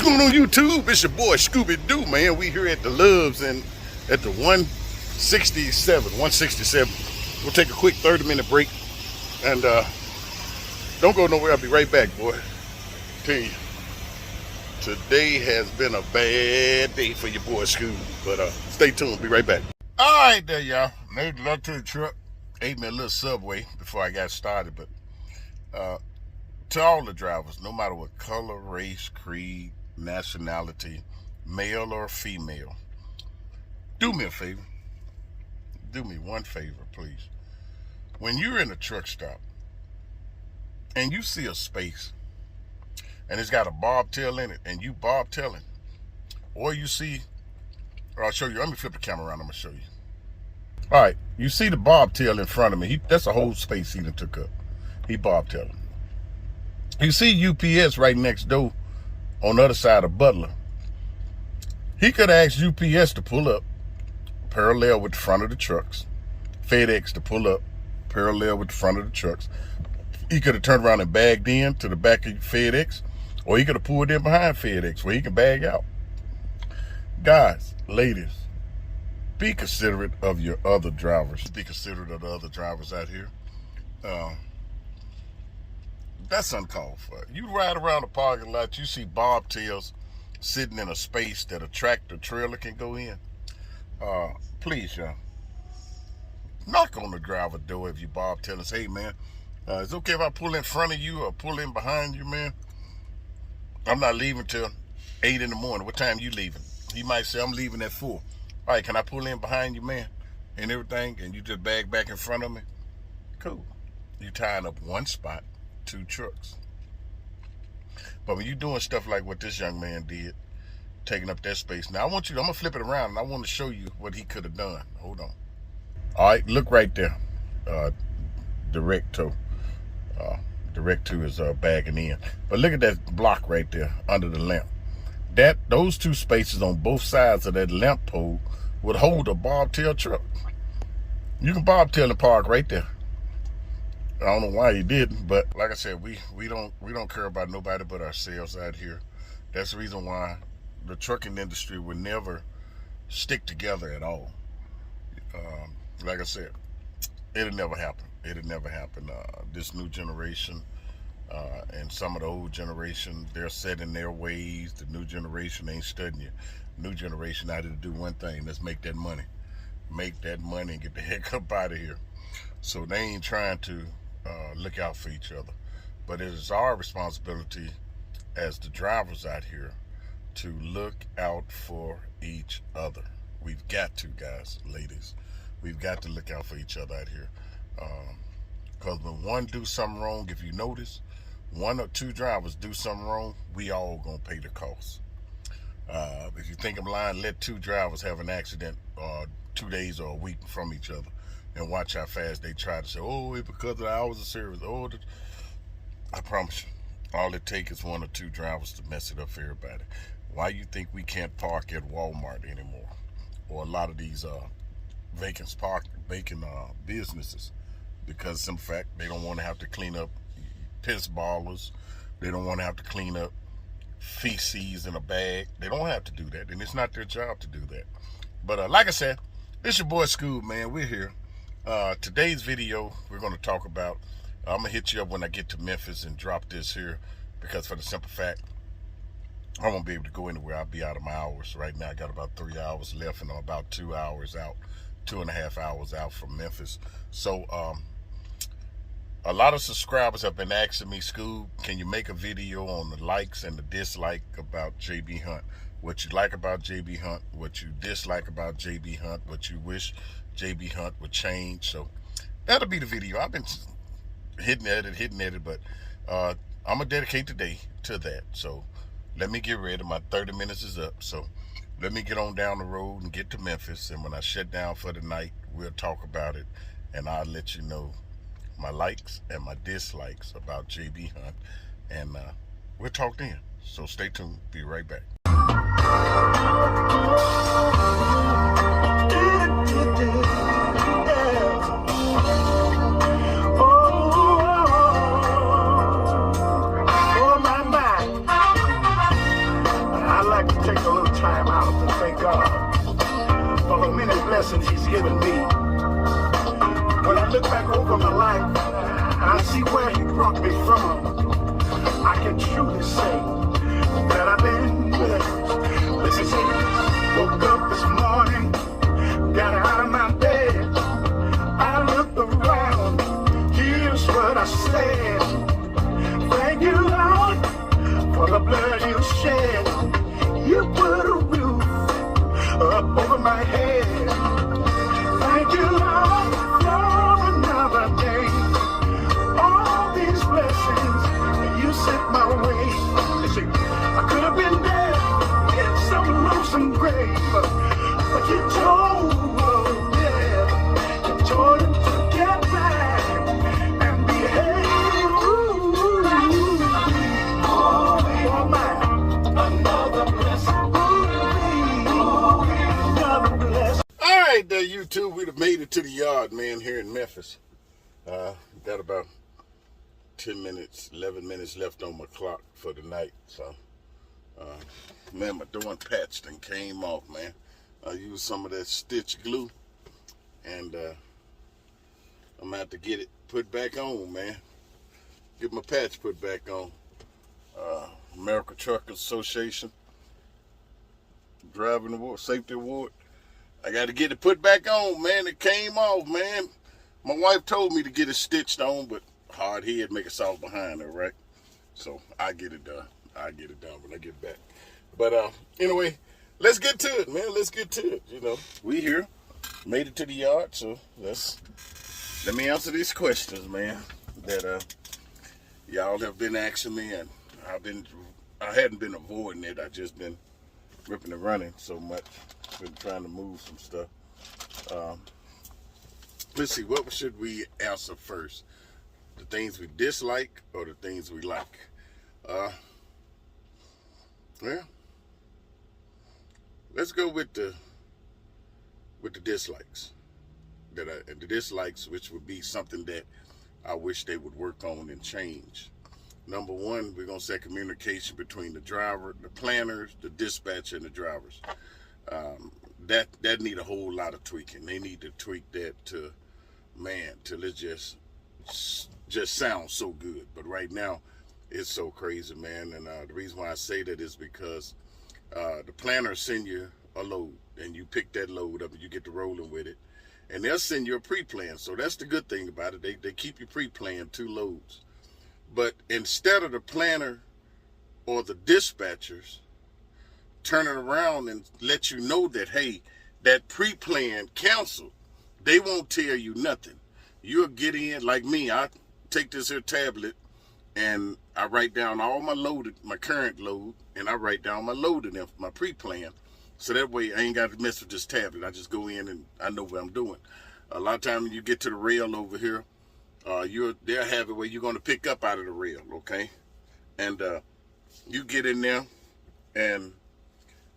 going on YouTube? It's your boy Scooby Doo, man. We here at the Loves and at the 167. We'll take a quick 30-minute break and don't go nowhere. I'll be right back, boy. Tell you, today has been a bad day for your boy Scoob, but stay tuned. Be right back. All right, there, y'all. Made love to the truck. Ate me a little Subway before I got started, but to all the drivers, no matter what color, race, creed, nationality, male or female, do me a favor. Do me one favor, please. When you're in a truck stop and you see a space and it's got a bobtail in it and you bobtailing, or you see, or I'll show you, let me flip the camera around, I'm gonna show you. All right, you see the bobtail in front of me. That's a whole space he done took up. He bobtailing. You see UPS right next door on the other side of Butler. He could have asked UPS to pull up parallel with the front of the trucks. FedEx to pull up parallel with the front of the trucks. He could have turned around and bagged in to the back of FedEx, or he could have pulled in behind FedEx where he can bag out. Guys, ladies, be considerate of your other drivers. Be considerate of the other drivers out here. That's uncalled for. You ride around the parking lot, you see bobtails sitting in a space that a tractor trailer can go in. Please, y'all, knock on the driver door if you bobtail and say, hey, man, it's okay if I pull in front of you or pull in behind you, man? I'm not leaving till 8 in the morning. What time you leaving? He might say, I'm leaving at 4. All right, can I pull in behind you, man, and everything, and you just bag back in front of me? Cool. You tying up one spot, 2 trucks. But when you're doing stuff like what this young man did, taking up that space. Now, I'm going to flip it around, and I want to show you what he could have done. Hold on. All right, look right there. Direct to is bagging in. But look at that block right there under the lamp. Those 2 spaces on both sides of that lamp pole would hold a bobtail truck. You can bobtail and park right there. I don't know why he didn't, but like I said, we don't care about nobody but ourselves out here. That's the reason why the trucking industry will never stick together at all. Like I said, it'll never happen. It'll never happen. This new generation and some of the old generation, they're set in their ways. The new generation ain't studying you. New generation out here to do one thing: let's make that money. Make that money and get the heck up out of here. So they ain't trying to look out for each other. But it is our responsibility as the drivers out here to look out for each other. We've got to, guys, ladies. We've got to look out for each other out here. Because when one do something wrong, if you notice, 1 or 2 drivers do something wrong, we all gonna pay the cost. If you think I'm lying, let 2 drivers have an accident 2 days or a week from each other, and watch how fast they try to say, oh, it's because of the hours of service. Oh, I promise you, all it takes is 1 or 2 drivers to mess it up for everybody. Why you think we can't park at Walmart anymore, or a lot of these vacant businesses? Because in fact, they don't want to have to clean up piss ballers. They don't want to have to clean up feces in a bag. They don't have to do that, and it's not their job to do that. But like I said, it's your boy Scoob, man. We're here. Today's video, we're going to talk about, I'm going to hit you up when I get to Memphis and drop this here, because for the simple fact, I won't be able to go anywhere. I'll be out of my hours. Right now, I got about 3 hours left, and I'm about 2 hours out, 2.5 hours out from Memphis. So, a lot of subscribers have been asking me, Scoob, can you make a video on the likes and the dislike about JB Hunt? What you like about JB Hunt, what you dislike about JB Hunt, what you wish JB Hunt would change. So that'll be the video. I've been hitting at it, but I'm going to dedicate today to that. So let me get ready. My 30 minutes is up. So let me get on down the road and get to Memphis. And when I shut down for the night, we'll talk about it. And I'll let you know my likes and my dislikes about JB Hunt. And we'll talk then. So stay tuned. Be right back. like to take a little time out to thank God for the many blessings He's given me. When I look back over my life and I see where He brought me from, I can truly say that I've been blessed. Listen, say, woke up this morning, got out of my bed, I looked around, here's what I said. Thank you, Lord, for the blood You shed. You put a roof up over my head. Thank you, Lord, for another day. All these blessings You sent my way. Listen, I could have been dead in some lonesome grave, but You told, oh yeah, You told him to get back and behave. Oh my, another blessing. Another blessing. All right, there, YouTube. We'd have made it to the yard, man, here in Memphis. Got about 10 minutes, 11 minutes left on my clock for the night. So, man, my door patched and came off, man. I used some of that stitch glue, and I'm going to have to get it put back on, man. Get my patch put back on. American Truckers Association Driving Award, Safety Award. I got to get it put back on, man. It came off, man. My wife told me to get it stitched on, but hard head make it soft behind her, right? So I get it done. I get it done when I get back. But anyway, let's get to it, man. Let's get to it. You know, we here, made it to the yard, so let me answer these questions, man, that y'all have been asking me, and I hadn't been avoiding it. I just been ripping and running so much. Been trying to move some stuff. Let's see, what should we answer first? The things we dislike or the things we like? Well, let's go with the dislikes. The dislikes, which would be something that I wish they would work on and change. Number one, we're gonna say communication between the driver, the planners, the dispatcher, and the drivers. That need a whole lot of tweaking. They need to tweak that to it just sounds so good. But right now, it's so crazy, man. And the reason why I say that is because the planners send you a load, and you pick that load up, and you get to rolling with it. And they'll send you a pre-plan. So that's the good thing about it. They keep you pre-planned 2 loads. But instead of the planner or the dispatchers turning around and let you know that, hey, that pre-plan canceled, they won't tell you nothing. You'll get in, like me, I take this here tablet and I write down all my current load, and I write down my load in my pre-plan. So that way I ain't got to mess with this tablet. I just go in and I know what I'm doing. A lot of times when you get to the rail over here, they'll have it where you're going to pick up out of the rail, okay? And you get in there and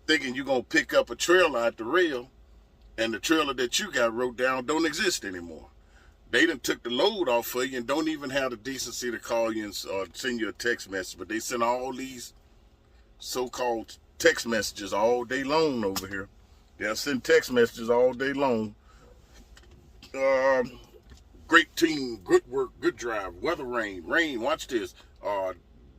thinking you're going to pick up a trailer out the rail, and the trailer that you got wrote down don't exist anymore. They done took the load off for you and don't even have the decency to call you or send you a text message. But they send all these so-called text messages all day long over here. They'll send text messages all day long. Great team, good work, good drive, weather, rain, watch this.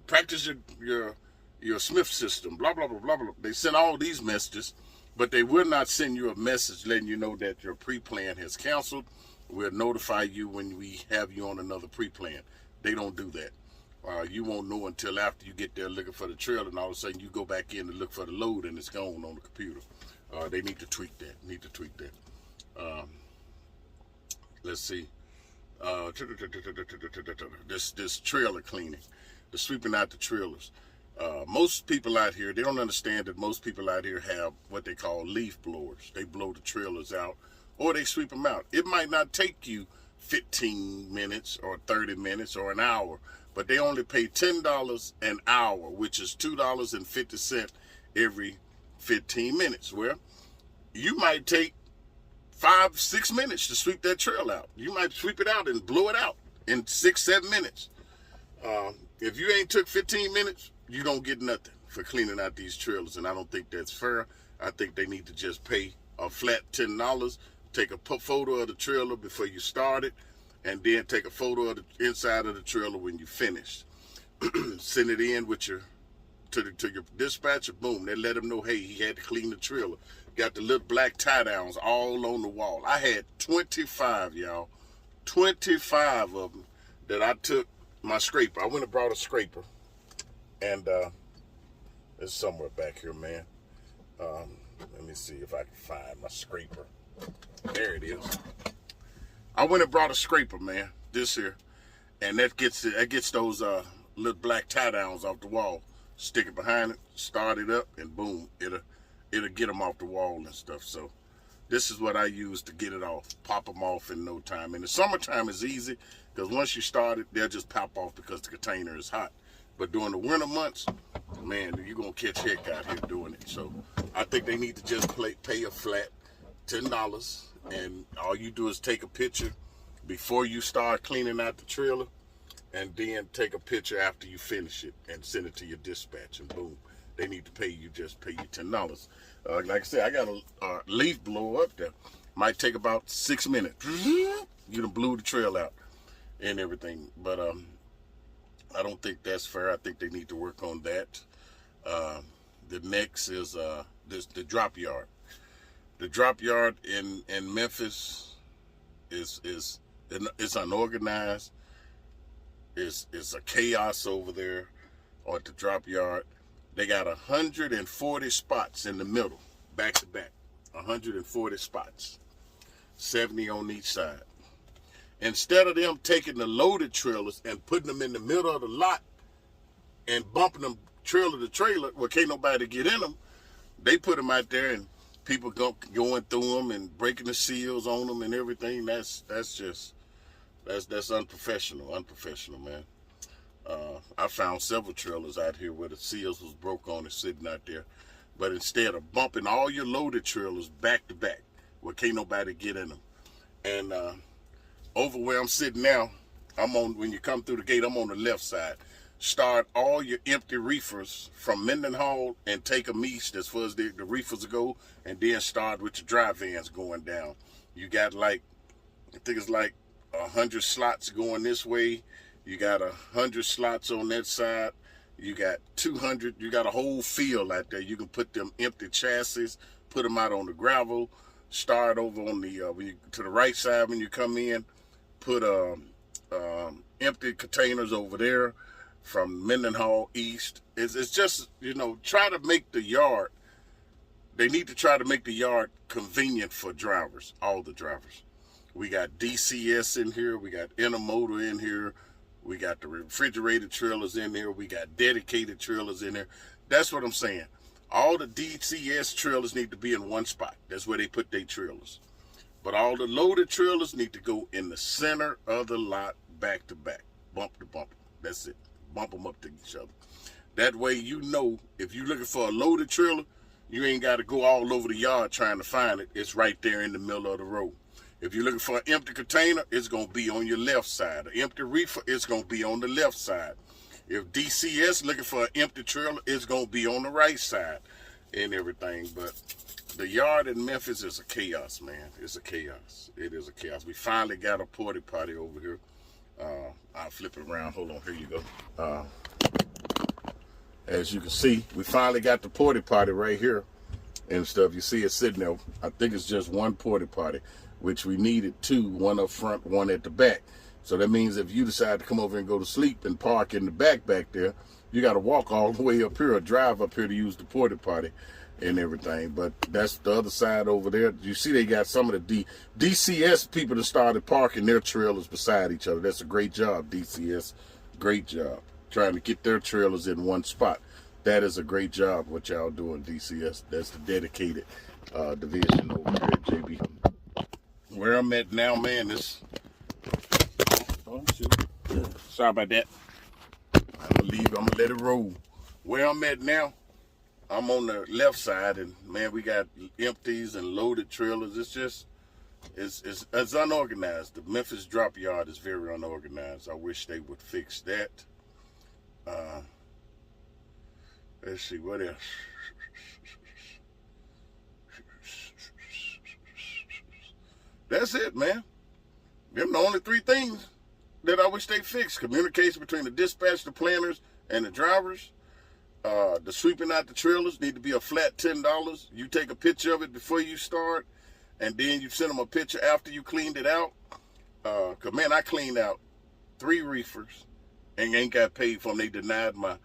Practice your Smith system, blah, blah, blah, blah, blah. They send all these messages, but they will not send you a message letting you know that your pre-plan has canceled. We'll notify you when we have you on another pre-plan. They don't do that. You won't know until after you get there looking for the trailer, and all of a sudden you go back in to look for the load and it's gone on the computer. They need to tweak that. Let's see. This trailer cleaning, the sweeping out the trailers. Most people out here, they don't understand that most people out here have what they call leaf blowers. They blow the trailers out or they sweep them out. It might not take you 15 minutes or 30 minutes or an hour, but they only pay $10 an hour, which is $2.50 every 15 minutes. Well, you might take 5-6 minutes to sweep that trail out. You might sweep it out and blow it out in 6-7 minutes. If you ain't took 15 minutes, you don't get nothing for cleaning out these trailers, and I don't think that's fair. I think they need to just pay a flat $10, take a photo of the trailer before you start it, and then take a photo of the inside of the trailer when you finish. Send it in with your to your dispatcher. Boom, they let him know, hey, he had to clean the trailer. Got the little black tie downs all on the wall. I had 25, y'all, 25 of them that I took my scraper. I went and brought a scraper, and it's somewhere back here, man. Let me see if I can find my scraper. There it is. I went and brought a scraper, man, this here, and that gets those little black tie downs off the wall. Stick it behind it, start it up, and boom, it'll get them off the wall and stuff. So this is what I use to get it off. Pop them off in no time. In the summertime, it's easy because once you start it, they'll just pop off because the container is hot. But during the winter months, man, you're going to catch heck out here doing it. So I think they need to just pay a flat $10, and all you do is take a picture before you start cleaning out the trailer, and then take a picture after you finish it and send it to your dispatch, and boom, they need to pay you $10. Like I said, I got a leaf blower up there. Might take about 6 minutes. You done blew the trail out and everything. But I don't think that's fair. I think they need to work on that. The next is the drop yard. The drop yard in Memphis is unorganized. It's a chaos over there, or at the drop yard. They got 140 spots in the middle, back to back. 140 spots, 70 on each side. Instead of them taking the loaded trailers and putting them in the middle of the lot and bumping them trailer to trailer where can't nobody get in them, they put them out there and people going through them and breaking the seals on them and everything. That's unprofessional, man. I found several trailers out here where the seals was broke on and sitting out there. But instead of bumping all your loaded trailers back to back where can't nobody get in them. And over where I'm sitting now, when you come through the gate, I'm on the left side. Start all your empty reefers from Mendenhall and take them east as far as the reefers go, and then start with your dry vans going down. You got I think it's 100 slots going this way. You got 100 slots on that side. You got 200. You got a whole field out there. You can put them empty chassis, put them out on the gravel. Start over on the to the right side when you come in. Put empty containers over there from Mendenhall east. It's just, try to make the yard. They need to try to make the yard convenient for drivers, all the drivers. We got DCS in here. We got intermodal in here. We got the refrigerated trailers in there. We got dedicated trailers in there. That's what I'm saying. All the DCS trailers need to be in one spot. That's where they put their trailers. But all the loaded trailers need to go in the center of the lot, back to back, bump to bump. That's it. Bump them up to each other. That way, if you're looking for a loaded trailer, you ain't got to go all over the yard trying to find it. It's right there in the middle of the road. If you're looking for an empty container, it's going to be on your left side. An empty reefer, it's going to be on the left side. If DCS looking for an empty trailer, it's going to be on the right side and everything. But the yard in Memphis is a chaos, man. It's a chaos. It is a chaos. We finally got a porta potty over here. I'll flip it around. Hold on. Here you go. As you can see, we finally got the porta potty right here and stuff. You see it sitting there. I think it's just one porta potty, which we needed two, one up front, one at the back. So that means if you decide to come over and go to sleep and park in the back there, you got to walk all the way up here or drive up here to use the porta potty and everything. But that's the other side over there. You see they got some of the DCS people that started parking their trailers beside each other. That's a great job, DCS. Great job. Trying to get their trailers in one spot. That is a great job what y'all doing, DCS. That's the dedicated division over there at JB. Where I'm at now, man, sorry about that. I'm gonna let it roll. Where I'm at now, I'm on the left side, and man, we got empties and loaded trailers. It's unorganized. The Memphis drop yard is very unorganized. I wish they would fix that. Let's see, what else? That's it, man. Them the only three things that I wish they fixed. Communication between the dispatch, the planners, and the drivers. The sweeping out the trailers need to be a flat $10. You take a picture of it before you start, and then you send them a picture after you cleaned it out. Cause man, I cleaned out 3 reefers and ain't got paid for them. They denied my.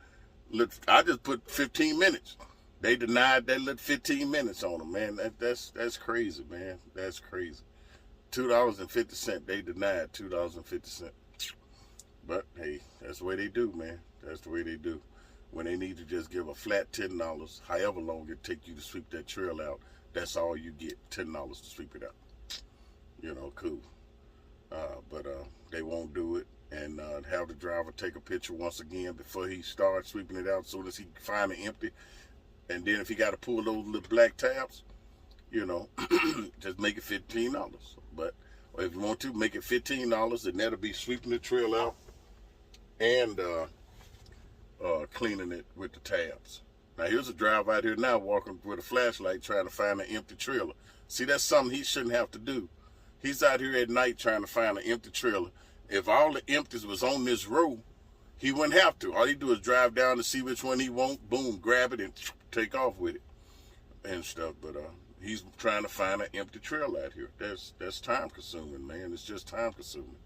I just put 15 minutes. They denied that little 15 minutes on them, man. That's crazy, man. That's crazy. $2.50. They denied $2.50. But hey, that's the way they do, man. That's the way they do. When they need to just give a flat $10, however long it take you to sweep that trail out, that's all you get, $10 to sweep it out. You know, cool. But they won't do it, and have the driver take a picture once again before he starts sweeping it out, so that he can find it empty. And then if he got to pull those little black tabs, you know, just make it $15. But if you want to, make it $15, and that'll be sweeping the trail out and cleaning it with the tabs. Now here's a driver out here now walking with a flashlight trying to find an empty trailer. See, that's something he shouldn't have to do. He's out here at night trying to find an empty trailer. If all the empties was on this row, he wouldn't have to. All he do is drive down to see which one he want, boom, grab it and take off with it and stuff. But he's trying to find an empty trailer out here. That's time consuming, man. It's just time consuming.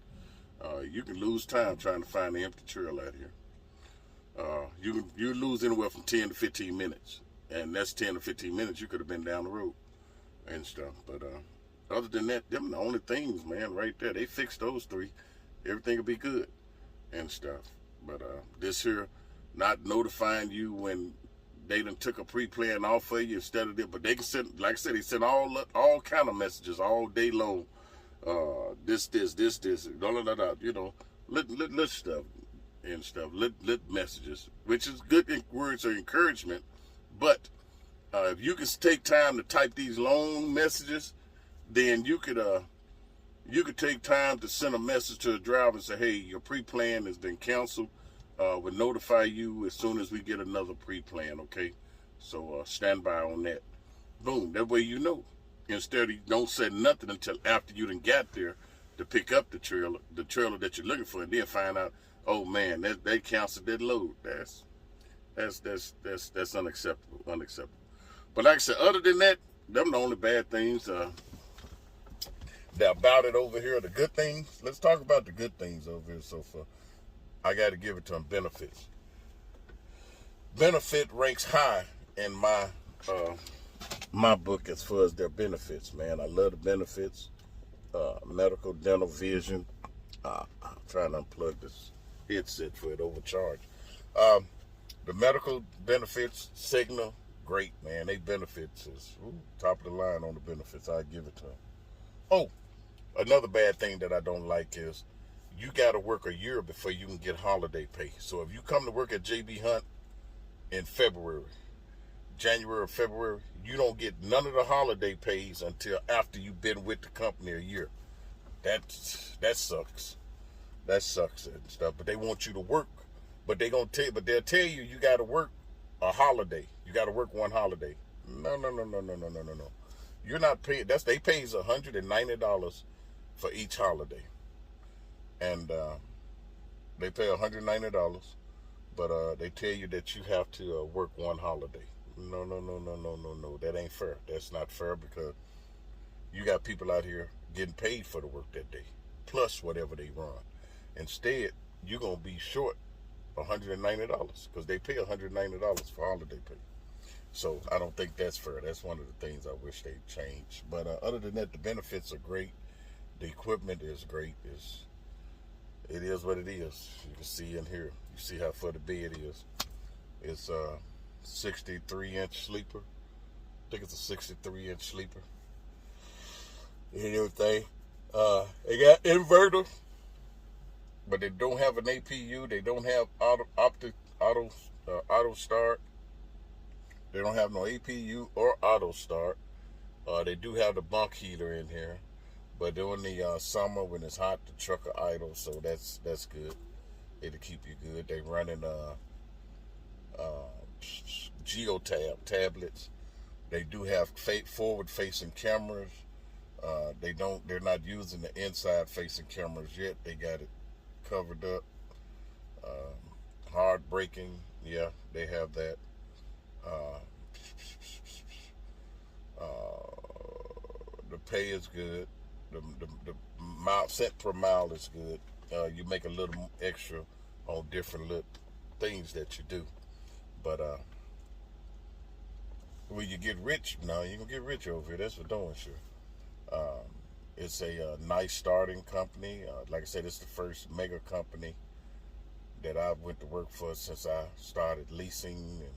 You can lose time trying to find an empty trailer out here. You lose anywhere from 10 to 15 minutes, and that's 10 to 15 minutes you could have been down the road and stuff. But other than that, them the only things, man, right there. They fix those 3, everything will be good and stuff. But this here, not notifying you when they done took a pre-plan off for you instead of it, but they can send, like I said, they send all kind of messages all day long. This, blah, blah, blah, you know, lit stuff and stuff, lit messages, which is good words of encouragement. But if you can take time to type these long messages, then you could take time to send a message to a driver and say, hey, your pre-plan has been canceled. We'll notify you as soon as we get another pre-plan, okay? So stand by on that. Boom, that way you know. Instead of don't say nothing until after you done got there to pick up the trailer that you're looking for, and then find out, oh man, they canceled that load. That's unacceptable. But like I said, other than that, them the only bad things that about it over here. The good things, let's talk about the good things over here so far. I got to give it to them. Benefits. Benefit ranks high in my book as far as their benefits, man. I love the benefits. Medical, dental, vision. I'm trying to unplug this headset for it overcharged. The medical benefits, Cigna, great, man. They benefits is top of the line on the benefits. I give it to them. Oh, another bad thing that I don't like is you got to work a year before you can get holiday pay. So if you come to work at JB Hunt in January or February, you don't get none of the holiday pays until after you've been with the company a year. That sucks. That sucks and stuff. But they want you to work. But they'll tell you got to work a holiday. You got to work one holiday. No. You're not paid. They pays $190 for each holiday. And they pay $190, but they tell you that you have to work one holiday. No. That ain't fair. That's not fair, because you got people out here getting paid for the work that day, plus whatever they run. Instead, you're going to be short $190 because they pay $190 for holiday pay. So I don't think that's fair. That's one of the things I wish they'd change. But other than that, the benefits are great. The equipment is great. It is what it is. You can see in here. You see how far the bed is. It's a 63-inch sleeper. I think it's a 63-inch sleeper. And everything. They got inverter, but they don't have an APU. They don't have auto start. They don't have no APU or auto start. They do have the bunk heater in here. But during the summer when it's hot, the truck are idle, so that's good. It'll keep you good. They running Geotab tablets. They do have forward-facing cameras. They're not using the inside-facing cameras yet. They got it covered up. Hard braking, yeah, they have that. Uh, the pay is good. The mile cent per mile is good. You make a little extra on different little things that you do, but will you get rich? No, you gonna get rich over here. That's for darn sure. It's a nice starting company. Like I said, it's the first mega company that I went to work for since I started leasing and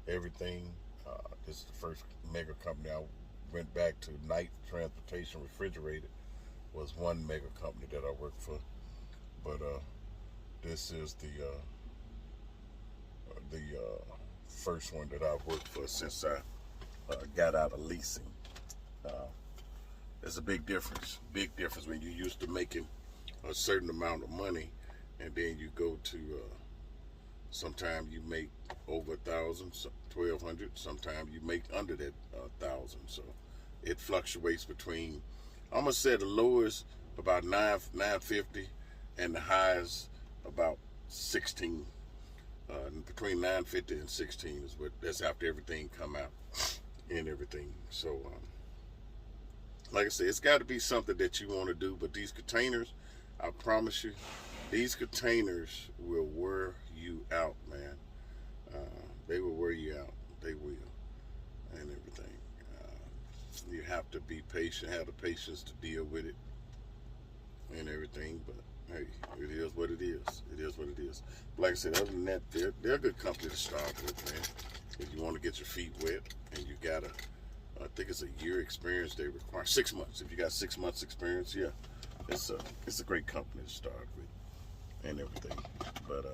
everything. This is the first mega company I went back to. Night Transportation Refrigerated was one mega company that I worked for, but this is the first one that I've worked for since I got out of leasing. There's a big difference when you're used to making a certain amount of money, and then you go to sometimes you make over 1,000, 1,200. Sometimes you make under that 1,000. So it fluctuates between, I'm gonna say the lowest about 950, and the highest about 16. Between 950 and 16 is that's after everything come out and everything. So like I said, it's got to be something that you want to do. But these containers, I promise you, these containers will wear you out, man. They will wear you out. They will, and everything. You have to be patient, have the patience to deal with it and everything. But hey, it is what it is. It is what it is. But like I said, other than that, they're a good company to start with, man. If you want to get your feet wet and you got I think it's a year experience they require. 6 months. If you got 6 months experience, yeah, it's a great company to start with and everything. But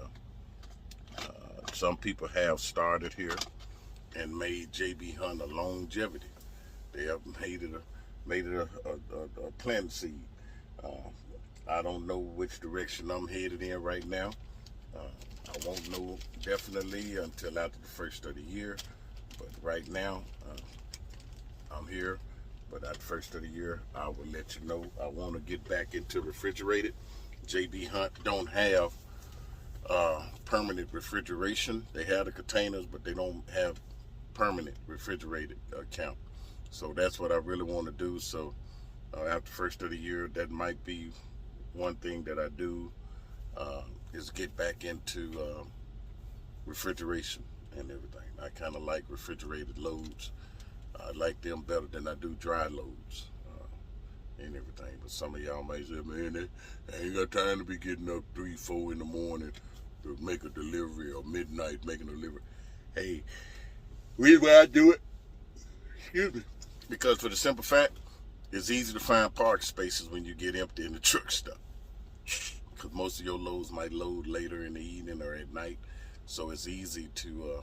some people have started here and made JB Hunt a longevity. They have made it a planted seed. I don't know which direction I'm headed in right now. I won't know definitely until after the first of the year. But right now, I'm here. But at the first of the year, I will let you know. I want to get back into refrigerated. JB Hunt don't have permanent refrigeration. They have the containers, but they don't have permanent refrigerated account. So that's what I really want to do. So after the first of the year, that might be one thing that I do, is get back into refrigeration and everything. I kind of like refrigerated loads. I like them better than I do dry loads and everything. But some of y'all might say, man, I ain't got time to be getting up 3, 4 in the morning to make a delivery, or midnight making a delivery. Hey, here's why I do it. Excuse me. Because for the simple fact, it's easy to find park spaces when you get empty in the truck stop. Because most of your loads might load later in the evening or at night. So it's easy to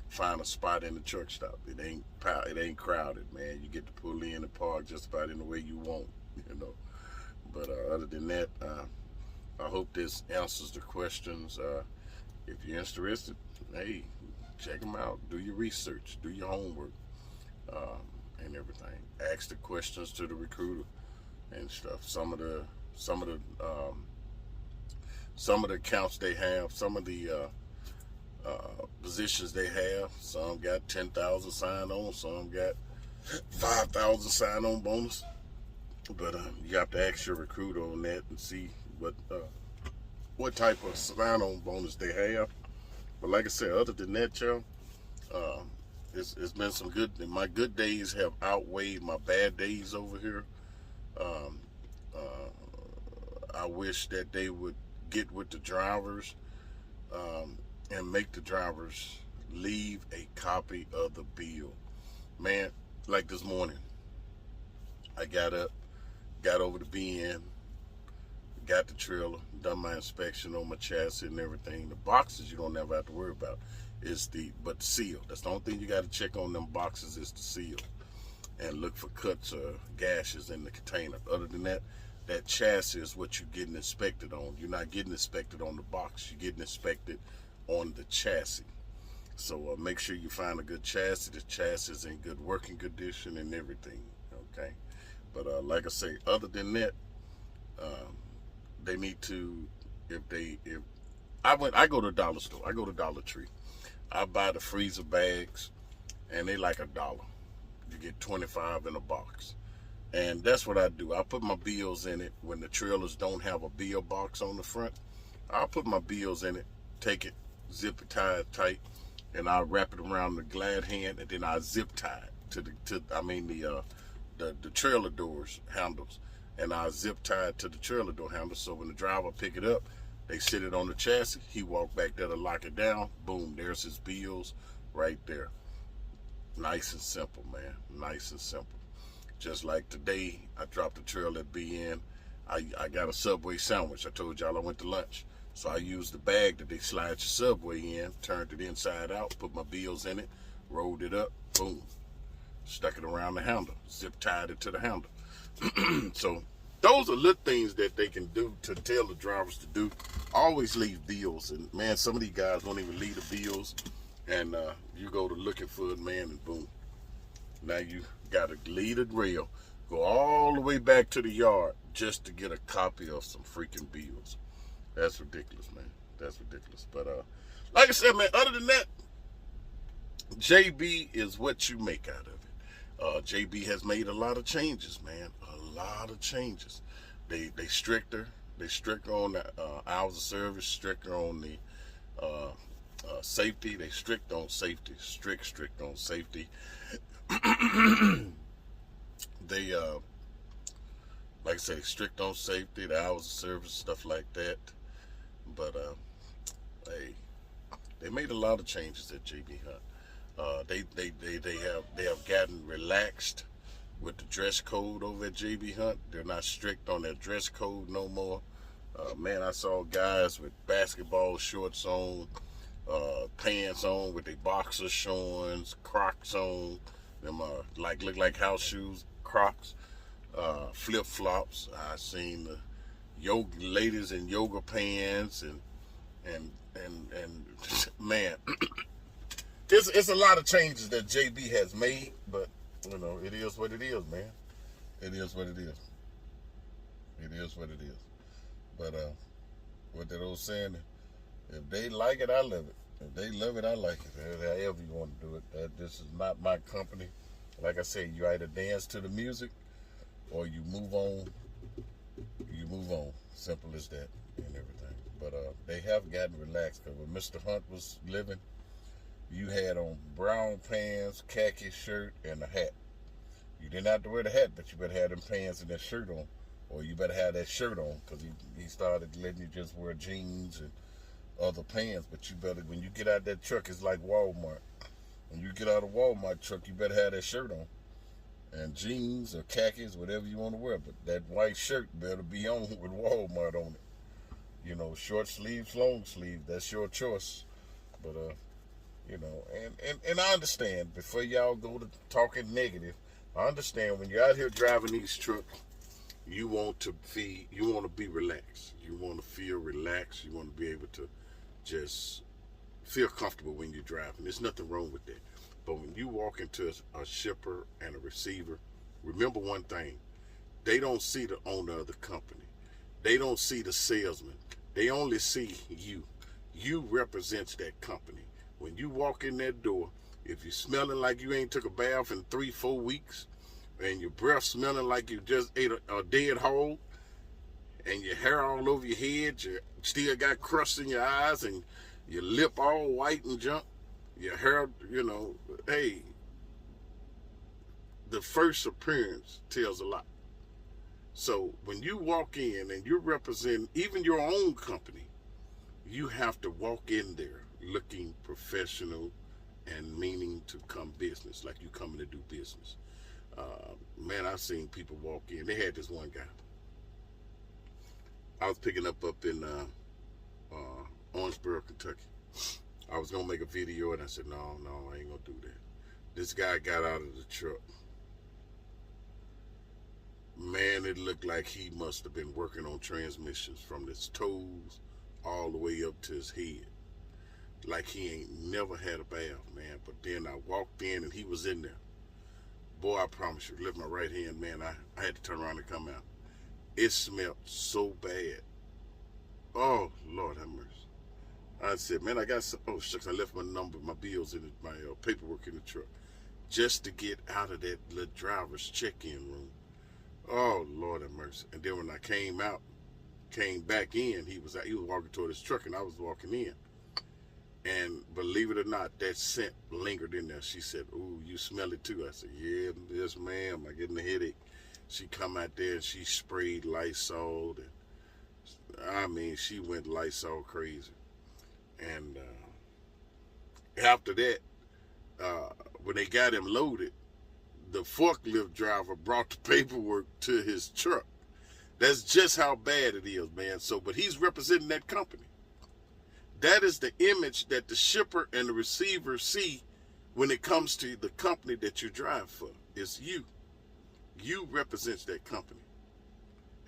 find a spot in the truck stop. It ain't crowded, man. You get to pull in and park just about in the way you want, you know. But other than that, I hope this answers the questions. If you're interested, hey, check them out. Do your research. Do your homework. And everything. Ask the questions to the recruiter and stuff. Some of the accounts they have, some of the positions they have. Some got 10,000 sign on, some got 5,000 sign on bonus. But you have to ask your recruiter on that and see what type of sign on bonus they have. But like I said, other than that, y'all, it's been some good. My good days have outweighed my bad days over here. I wish that they would get with the drivers and make the drivers leave a copy of the bill. Man, like this morning, I got up, got over the BN, got the trailer, done my inspection on my chassis and everything. The boxes you don't never have to worry about. But the seal. That's the only thing you got to check on them boxes is the seal. And look for cuts or gashes in the container. Other than that, that chassis is what you're getting inspected on. You're not getting inspected on the box. You're getting inspected on the chassis. So make sure you find a good chassis. The chassis is in good working condition and everything. Okay, but like I say, other than that, they need to. If I go to Dollar Store, I go to Dollar Tree. I buy the freezer bags, and they like $1. You get 25 in a box. And that's what I do. I put my bills in it. When the trailers don't have a bill box on the front, I'll put my bills in it, take it, zip it, tie it tight, and I'll wrap it around the glad hand, and then I zip tie it to the trailer doors handles, and I zip tie it to the trailer door handles. So when the driver pick it up, they sit it on the chassis. He walk back there to lock it down. Boom, there's his bills right there. Nice and simple, man. Nice and simple. Just like today, I dropped the trailer at BN. I got a Subway sandwich. I told y'all I went to lunch. So I used the bag that they slide your Subway in, turned it inside out, put my bills in it, rolled it up, boom. Stuck it around the handle, zip tied it to the handle. So those are little things that they can do to tell the drivers to do. Always leave bills. And man, some of these guys won't even leave the bills. And you go to looking for it, man, and boom. Now you got to leave the rail, go all the way back to the yard just to get a copy of some freaking bills. That's ridiculous, man. That's ridiculous. But like I said, man, other than that, JB is what you make out of it. JB has made a lot of changes, man. A lot of changes. They stricter. They stricter on the hours of service, stricter on the safety. They strict on safety. Strict on safety. They like I say, strict on safety, the hours of service, stuff like that. But hey, they made a lot of changes at JB Hunt. They have gotten relaxed with the dress code over at JB Hunt. They're not strict on their dress code no more. Man, I saw guys with basketball shorts on, pants on with their boxers showing, Crocs on. Them look like house shoes, Crocs, flip flops. I seen the yoga ladies in yoga pants and man, it's a lot of changes that JB has made, but you know it is what it is, man. It is what it is. It is what it is. But what that old saying, if they like it, I love it. If they love it, I like it. However you want to do it. This is not my company. Like I said, you either dance to the music or you move on. You move on. Simple as that and everything. But they have gotten relaxed because when Mr. Hunt was living, you had on brown pants, khaki shirt, and a hat. You didn't have to wear the hat, but you better have them pants and that shirt on. Or you better have that shirt on because he started letting you just wear jeans and other pants, but you better, when you get out that truck, it's like Walmart. When you get out of Walmart truck, you better have that shirt on. And jeans or khakis, whatever you want to wear. But that white shirt better be on with Walmart on it. You know, short sleeves, long sleeves, that's your choice. But, you know, and I understand, before y'all go to talking negative, I understand when you're out here driving these trucks, you want to be relaxed. You want to feel relaxed. You want to be able to just feel comfortable when you're driving. There's nothing wrong with that. But when you walk into a shipper and a receiver, remember one thing. They don't see the owner of the company. They don't see the salesman. They only see you. You represents that company. When you walk in that door, if you're smelling like you ain't took a bath in 3-4 weeks, and your breath smelling like you just ate a dead hog, and your hair all over your head, you still got crusts in your eyes, and your lip all white and junk, your hair, you know, hey, the first appearance tells a lot. So when you walk in and you represent even your own company, you have to walk in there looking professional and meaning to come business, like you coming to do business. Man, I've seen people walk in. They had this one guy. I was picking up in Orangeburg, Kentucky. I was going to make a video, and I said, no, I ain't going to do that. This guy got out of the truck. Man, it looked like he must have been working on transmissions from his toes all the way up to his head. like he ain't never had a bath, man. But then I walked in and he was in there. Boy, I promise you, lift my right hand, man. I had to turn around and come out. It smelled so bad. Oh, Lord have mercy. I said, man, I got some, oh, shucks, I left my number, my bills in my paperwork in the truck just to get out of that little driver's check-in room. Oh, Lord have mercy. And then when I came back in, he was walking toward his truck and I was walking in. And believe it or not, that scent lingered in there. She said, ooh, you smell it too? I said, yeah, yes, ma'am. I'm getting a headache. She come out there and she sprayed Lysol. And, I mean, she went Lysol crazy. And after that, when they got him loaded, the forklift driver brought the paperwork to his truck. That's just how bad it is, man. So, but he's representing that company. That is the image that the shipper and the receiver see when it comes to the company that you drive for. It's you. You represents that company.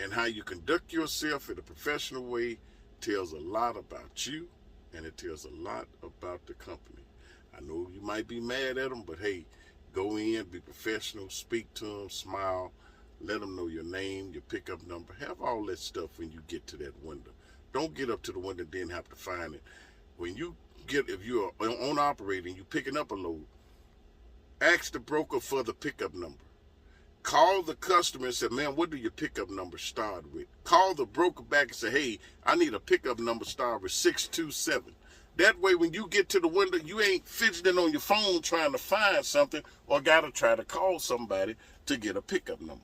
And how you conduct yourself in a professional way tells a lot about you, and it tells a lot about the company. I know you might be mad at them, but hey, go in, be professional, speak to them, smile, let them know your name, your pickup number. Have all that stuff when you get to that window. Don't get up to the window and then have to find it. When you get, if you're on operating, you picking up a load, ask the broker for the pickup number. Call the customer and say, man, what do your pickup number start with? Call the broker back and say, hey, I need a pickup number start with 627. That way, when you get to the window, you ain't fidgeting on your phone trying to find something or got to try to call somebody to get a pickup number.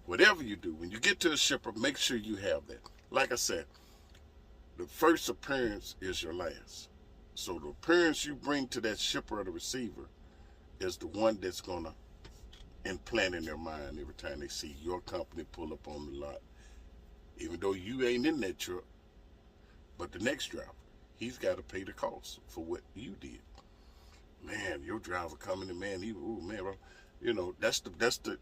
Whatever you do, when you get to a shipper, make sure you have that. Like I said, the first appearance is your last. So the appearance you bring to that shipper or the receiver is the one that's going to implant in their mind every time they see your company pull up on the lot. Even though you ain't in that truck, but the next driver, he's got to pay the cost for what you did. Man, your driver coming in, man, bro. You know, that's the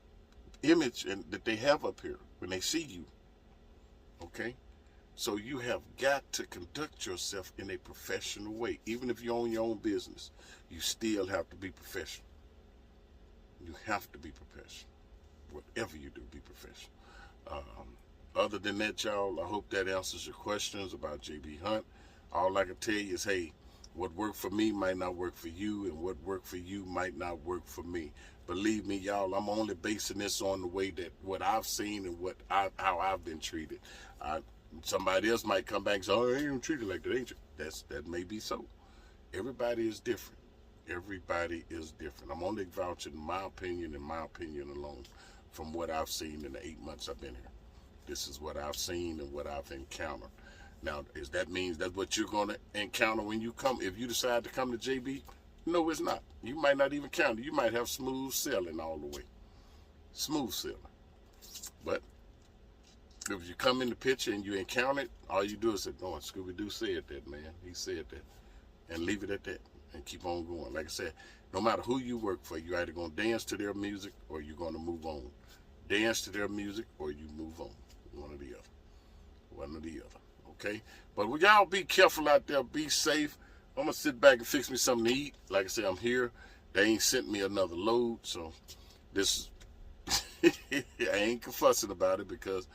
image that they have up here when they see you. Okay? So you have got to conduct yourself in a professional way. Even if you own your own business, you still have to be professional. You have to be professional. Whatever you do, be professional. Other than that, y'all, I hope that answers your questions about JB Hunt. All I can tell you is, hey, what worked for me might not work for you, and what worked for you might not work for me. Believe me, y'all, I'm only basing this on the way that what I've seen and how I've been treated. Somebody else might come back and say, oh, I ain't even treated like that, ain't you? That may be so. Everybody is different. Everybody is different. I'm only vouching my opinion and my opinion alone from what I've seen in the 8 months I've been here. This is what I've seen and what I've encountered. Now, that means that's what you're going to encounter when you come. If you decide to come to JB, no, it's not. You might not even count it. You might have smooth sailing all the way. Smooth sailing. But if you come in the picture and you encounter it, all you do is say, oh, Scooby-Doo said that, man. He said that. And leave it at that and keep on going. Like I said, no matter who you work for, you're either going to dance to their music or you're going to move on. Dance to their music or you move on. One or the other. One or the other. Okay? But will y'all be careful out there. Be safe. I'm going to sit back and fix me something to eat. Like I said, I'm here. They ain't sent me another load. So this I ain't fussing about it because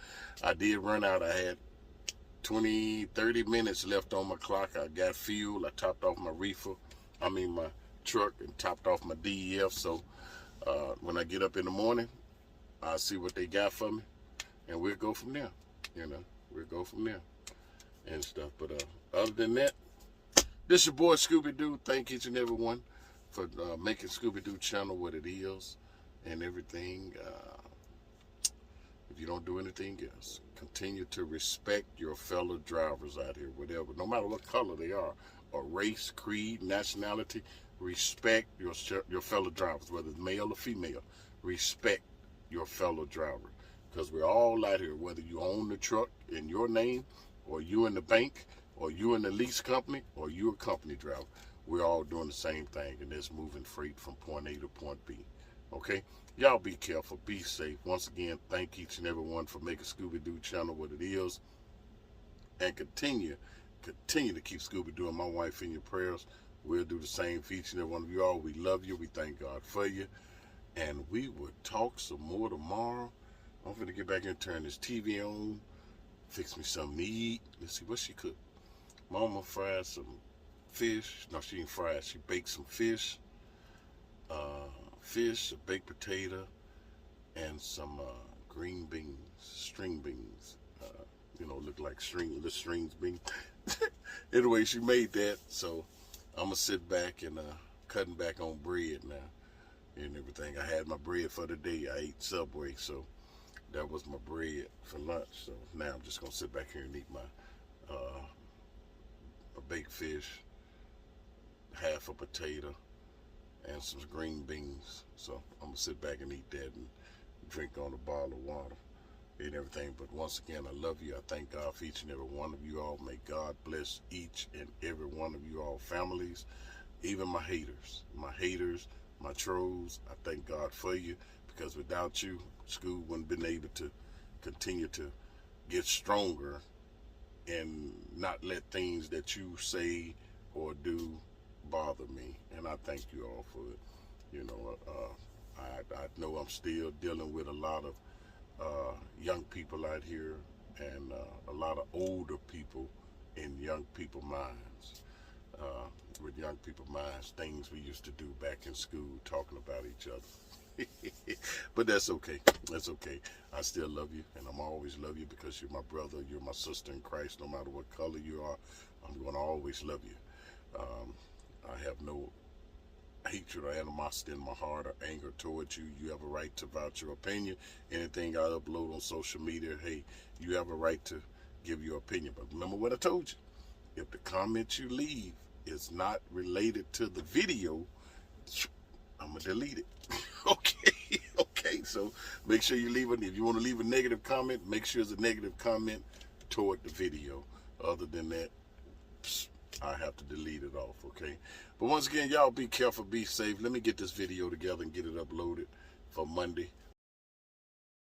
I did run out. I had 30 minutes left on my clock. I got fuel. I topped off my my truck and topped off my DEF. So when I get up in the morning, I'll see what they got for me. And we'll go from there. We'll go from there and stuff. But other than that, this your boy Scooby-Doo. Thank each and every one for making Scooby-Doo channel what it is and everything. If you don't do anything else, continue to respect your fellow drivers out here, whatever, no matter what color they are, or race, creed, nationality. Respect your fellow drivers, whether it's male or female. Respect your fellow driver, because we're all out here, whether you own the truck in your name, or you in the bank, or you in the lease company, or you a company driver. We're all doing the same thing, and that's moving freight from point A to point B. Okay? Y'all be careful. Be safe. Once again, thank each and every one for making Scooby-Doo channel what it is. And continue continue to keep Scooby doing my wife in your prayers. We'll do the same for each and every one of you all. We love you. We thank God for you. And we will talk some more tomorrow. I'm going to get back here and turn this TV on. Fix me something to eat. Let's see what she cooked. Mama fried some fish. No, she didn't fry it. She baked some fish. A baked potato, and some green beans, string beans. Look like little strings beans. Anyway, she made that. So I'm going to sit back and cutting back on bread now and everything. I had my bread for the day. I ate Subway, so that was my bread for lunch. So now I'm just going to sit back here and eat my a baked fish, half a potato, and some green beans. So I'm going to sit back and eat that and drink on a bottle of water and everything. But once again, I love you. I thank God for each and every one of you all. May God bless each and every one of you all families, even my haters, my trolls. I thank God for you, because without you, Scoob wouldn't been able to continue to get stronger and not let things that you say or do bother me. And I thank you all for it. I know I'm still dealing with a lot of young people out here, and a lot of older people in young people's minds. With young people's minds, things we used to do back in school, talking about each other. But that's okay. That's okay. I still love you, and I'm always love you, because you're my brother, you're my sister in Christ. No matter what color you are, I'm going to always love you. I have no hatred or animosity in my heart or anger towards you. You have a right to vouch your opinion. Anything I upload on social media, hey, you have a right to give your opinion. But remember what I told you. If the comment you leave is not related to the video, I'm going to delete it. Okay, so make sure you leave it. If you want to leave a negative comment, make sure it's a negative comment toward the video. Other than that, I have to delete it off, okay? But once again, y'all be careful, be safe. Let me get this video together and get it uploaded for Monday.